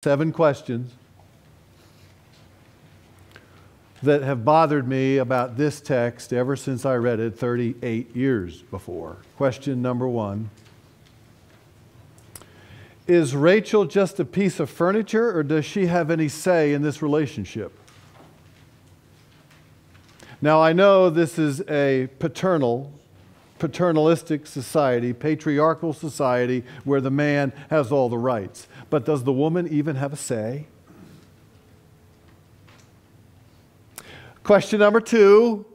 7 questions that have bothered me about this text ever since I read it 38 years before. Question number 1. Is Rachel just a piece of furniture, or does she have any say in this relationship? Now, I know this is a paternalistic society, patriarchal society, where the man has all the rights. But does the woman even have a say? Question number 2.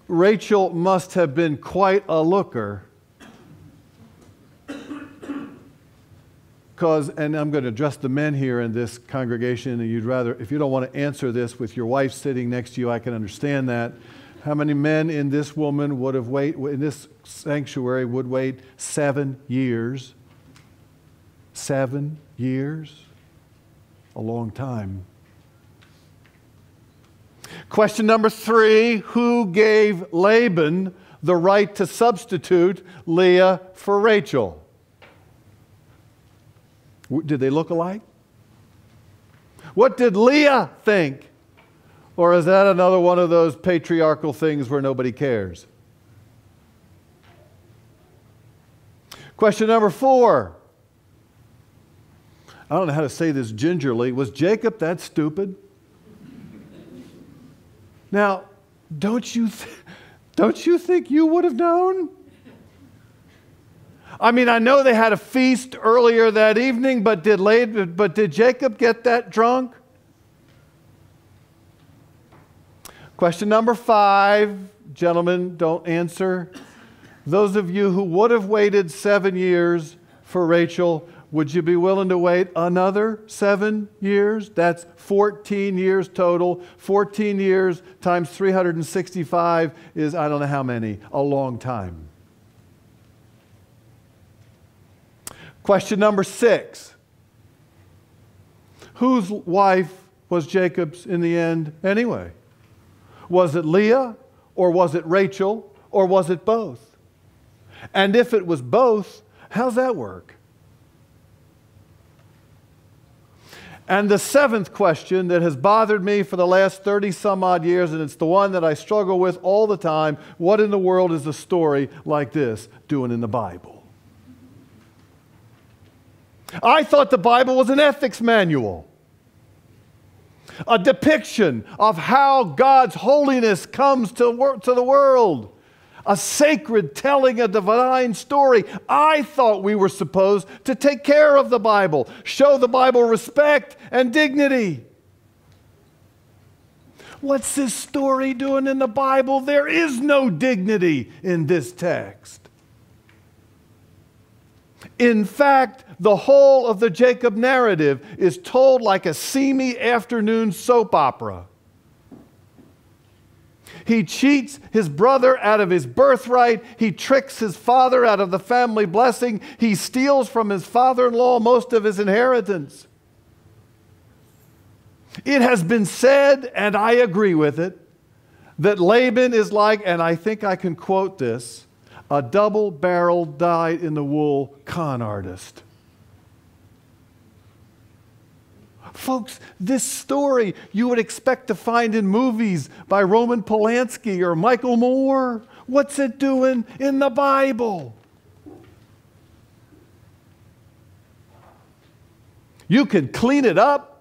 Rachel must have been quite a looker. And I'm going to address the men here in this congregation, and if you don't want to answer this with your wife sitting next to you, I can understand that. How many men in this woman would have in this sanctuary would wait 7 years? 7 years? A long time. Question number 3, who gave Laban the right to substitute Leah for Rachel? Did they look alike? What did Leah think? Or is that another one of those patriarchal things where nobody cares? Question number 4. I don't know how to say this gingerly. Was Jacob that stupid? Now, don't you think you would have known? I mean, I know they had a feast earlier that evening, but did Jacob get that drunk? Question number 5. Gentlemen, don't answer. Those of you who would have waited 7 years for Rachel, would you be willing to wait another 7 years? That's 14 years total. 14 years times 365 is, I don't know how many, a long time. Question number 6. Whose wife was Jacob's in the end anyway? Was it Leah, or was it Rachel, or was it both? And if it was both, how's that work? And the 7th question that has bothered me for the last 30 some odd years, and it's the one that I struggle with all the time, what in the world is a story like this doing in the Bible? I thought the Bible was an ethics manual, a depiction of how God's holiness comes to the world, a sacred telling a divine story. I thought we were supposed to take care of the Bible, show the Bible respect and dignity. What's this story doing in the Bible? There is no dignity in this text. In fact, the whole of the Jacob narrative is told like a seamy afternoon soap opera. He cheats his brother out of his birthright. He tricks his father out of the family blessing. He steals from his father-in-law most of his inheritance. It has been said, and I agree with it, that Laban is like, and I think I can quote this, a double-barreled, dyed-in-the-wool con artist. Folks, this story you would expect to find in movies by Roman Polanski or Michael Moore. What's it doing in the Bible? You can clean it up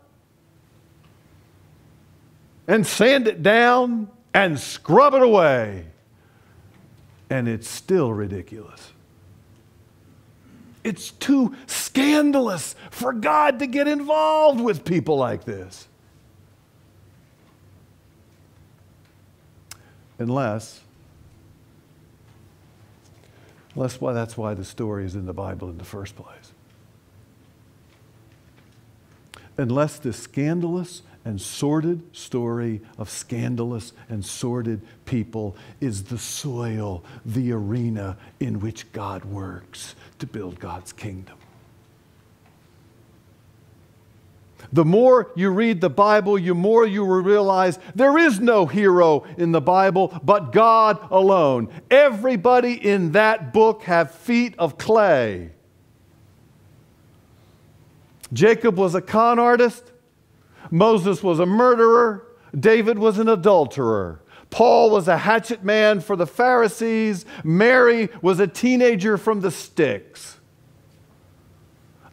and sand it down and scrub it away, and it's still ridiculous. It's too scandalous for God to get involved with people like this. Unless that's why the story is in the Bible in the first place. Unless this scandalous and sordid story of scandalous and sordid people is the soil, the arena in which God works to build God's kingdom. The more you read the Bible, the more you will realize there is no hero in the Bible but God alone. Everybody in that book have feet of clay. Jacob was a con artist. Moses was a murderer. David was an adulterer. Paul was a hatchet man for the Pharisees. Mary was a teenager from the sticks.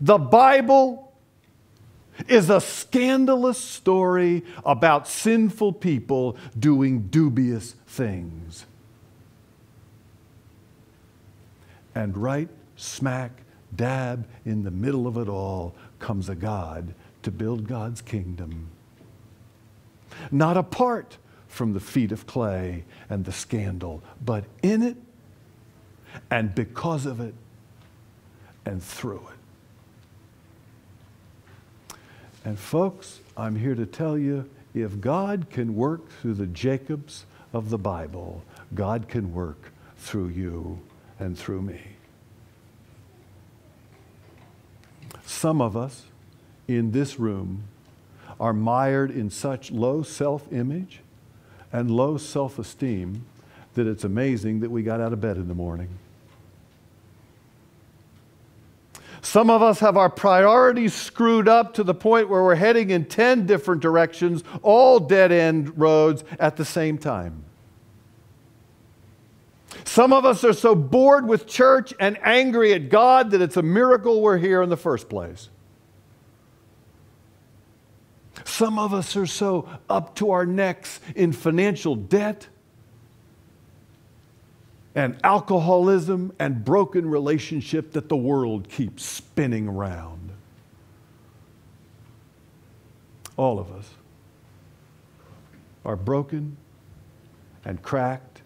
The Bible is a scandalous story about sinful people doing dubious things. And right smack dab in the middle of it all comes a God to build God's kingdom. Not apart from the feet of clay and the scandal, but in it and because of it and through it. And folks, I'm here to tell you, if God can work through the Jacobs of the Bible, God can work through you and through me. Some of us in this room are mired in such low self-image and low self-esteem that it's amazing that we got out of bed in the morning. Some of us have our priorities screwed up to the point where we're heading in 10 different directions, all dead-end roads at the same time. Some of us are so bored with church and angry at God that it's a miracle we're here in the first place. Some of us are so up to our necks in financial debt and alcoholism and broken relationship that the world keeps spinning around. All of us are broken and cracked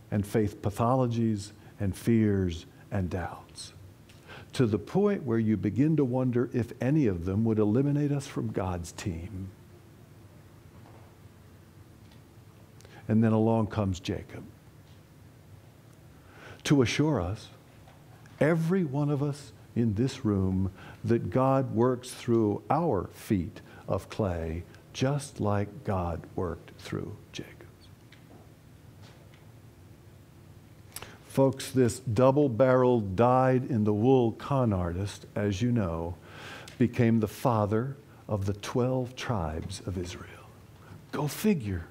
and face pathologies and fears and doubts, to the point where you begin to wonder if any of them would eliminate us from God's team. And then along comes Jacob to assure us, every one of us in this room, that God works through our feet of clay just like God worked through Jacob's. Folks, this double-barreled, dyed-in-the-wool con artist, as you know, became the father of the 12 tribes of Israel. Go figure.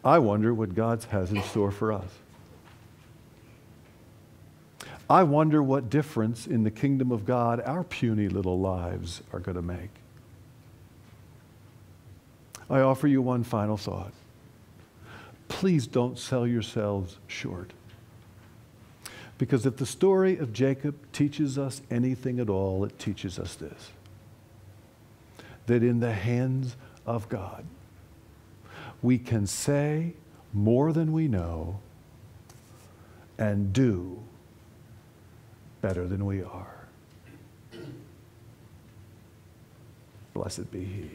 I wonder what God has in store for us. I wonder what difference in the kingdom of God our puny little lives are going to make. I offer you one final thought. Please don't sell yourselves short. Because if the story of Jacob teaches us anything at all, it teaches us this: that in the hands of God, we can say more than we know and do better than we are. Blessed be He.